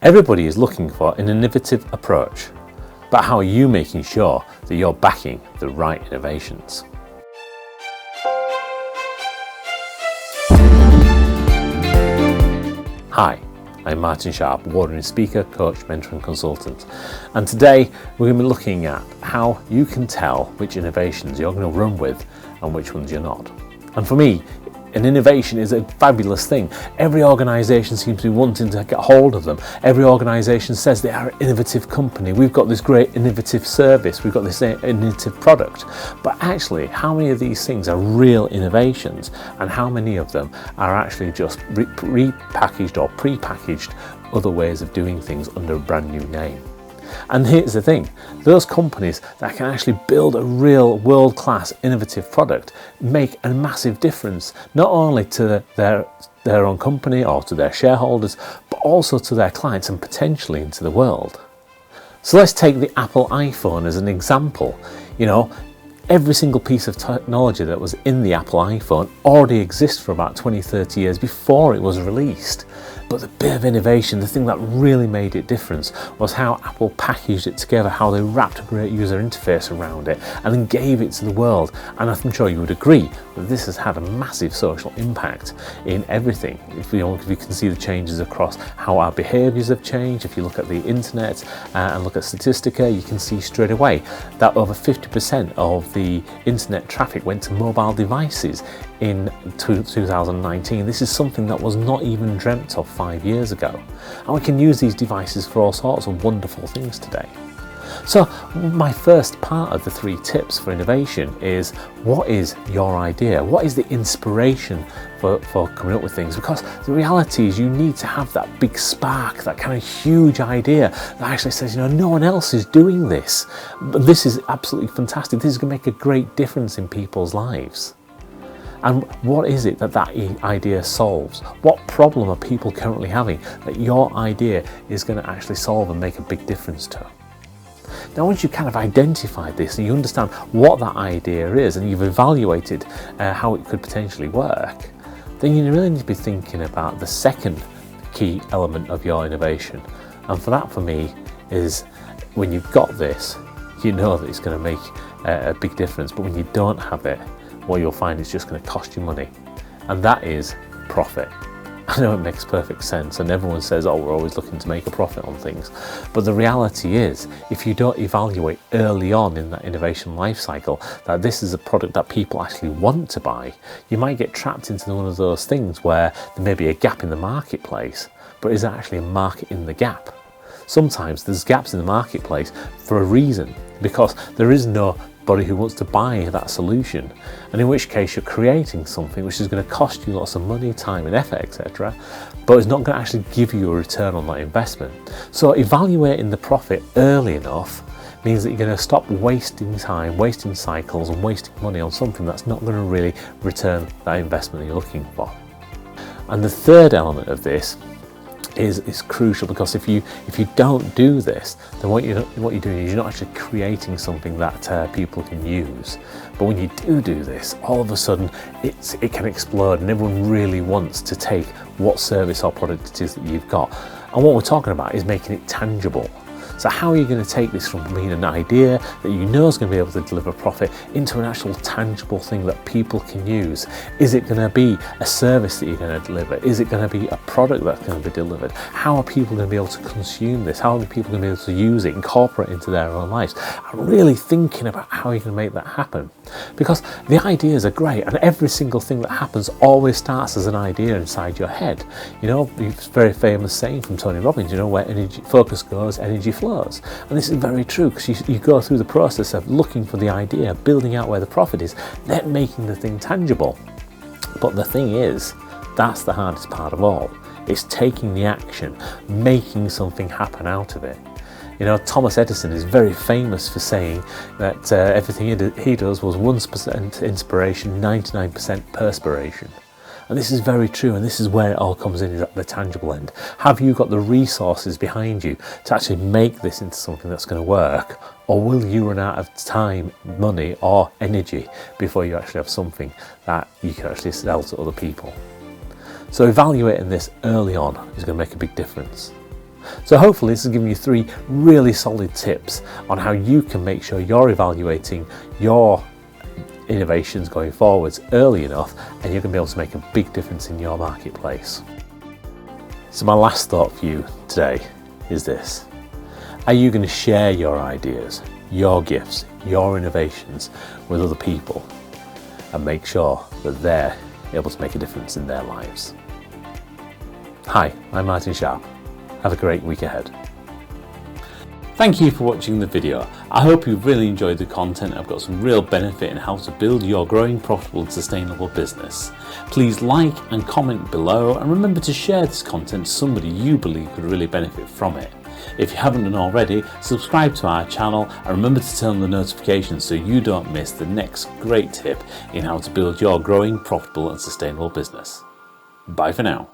Everybody is looking for an innovative approach, but how are you making sure that you're backing the right innovations? Hi, I'm Martin Sharp, award-winning speaker, coach, mentor and consultant. And today we're going to be looking at how you can tell which innovations you're going to run with and which ones you're not. And for me, an innovation is a fabulous thing. Every organisation seems to be wanting to get hold of them. Every organisation says they are an innovative company. We've got this great innovative service. We've got this innovative product. But actually, how many of these things are real innovations and how many of them are actually just repackaged or pre-packaged other ways of doing things under a brand new name? And here's the thing, those companies that can actually build a real world-class innovative product make a massive difference, not only to their own company or to their shareholders, but also to their clients and potentially into the world. So let's take the Apple iPhone as an example. You know, every single piece of technology that was in the Apple iPhone already exists for about 20-30 years before it was released. But the bit of innovation, the thing that really made it different, was how Apple packaged it together, how they wrapped a great user interface around it and then gave it to the world. And I'm sure you would agree that this has had a massive social impact in everything. If you can see the changes across how our behaviours have changed, if you look at the internet and look at Statistica, you can see straight away that over 50% of the internet traffic went to mobile devices in 2019. This is something that was not even dreamt of 5 years ago. And we can use these devices for all sorts of wonderful things today. So my first part of the 3 tips for innovation is, what is your idea? What is the inspiration for coming up with things? Because the reality is you need to have that big spark, that kind of huge idea that actually says, you know, no one else is doing this. But this is absolutely fantastic. This is going to make a great difference in people's lives. And what is it that idea solves? What problem are people currently having that your idea is going to actually solve and make a big difference to? Now, once you've kind of identified this and you understand what that idea is and you've evaluated how it could potentially work, then you really need to be thinking about the second key element of your innovation. And for that, for me, is when you've got this, you know that it's going to make a big difference. But when you don't have it, what you'll find is just going to cost you money, and that is profit. I know it makes perfect sense, and everyone says, oh, we're always looking to make a profit on things. But the reality is, if you don't evaluate early on in that innovation life cycle that this is a product that people actually want to buy, you might get trapped into one of those things where there may be a gap in the marketplace, but is there actually a market in the gap? Sometimes there's gaps in the marketplace for a reason, because there is nobody who wants to buy that solution, and in which case you're creating something which is going to cost you lots of money, time and effort, etc., but it's not going to actually give you a return on that investment. So evaluating the profit early enough means that you're going to stop wasting time, wasting cycles and wasting money on something that's not going to really return that investment that you're looking for. And the third element of this is crucial, because if you don't do this, then what you're doing is you're not actually creating something that people can use. But when you do this, all of a sudden it can explode, and everyone really wants to take what service or product it is that you've got. And what we're talking about is making it tangible. So how are you going to take this from being an idea that you know is going to be able to deliver profit into an actual tangible thing that people can use? Is it going to be a service that you're going to deliver? Is it going to be a product that's going to be delivered? How are people going to be able to consume this? How are people going to be able to use it, incorporate it into their own lives? I'm really thinking about how you can make that happen. Because the ideas are great, and every single thing that happens always starts as an idea inside your head. You know, it's a very famous saying from Tony Robbins, you know, where focus goes, energy flows. And this is very true, because you go through the process of looking for the idea, building out where the profit is, then making the thing tangible. But the thing is, that's the hardest part of all. It's taking the action, making something happen out of it. You know, Thomas Edison is very famous for saying that everything he does was 1% inspiration, 99% perspiration. And this is very true, and this is where it all comes in, is at the tangible end. Have you got the resources behind you to actually make this into something that's going to work? Or will you run out of time, money or energy before you actually have something that you can actually sell to other people? So evaluating this early on is going to make a big difference. So hopefully this has given you 3 really solid tips on how you can make sure you're evaluating your innovations going forwards early enough, and you're going to be able to make a big difference in your marketplace. So my last thought for you today is this: are you going to share your ideas, your gifts, your innovations with other people and make sure that they're able to make a difference in their lives? Hi, I'm Martin Sharp. Have a great week ahead. Thank you for watching the video. I hope you've really enjoyed the content. I've got some real benefit in how to build your growing, profitable and sustainable business. Please like and comment below, and remember to share this content to somebody you believe could really benefit from it. If you haven't done already, subscribe to our channel and remember to turn on the notifications so you don't miss the next great tip in how to build your growing, profitable and sustainable business. Bye for now.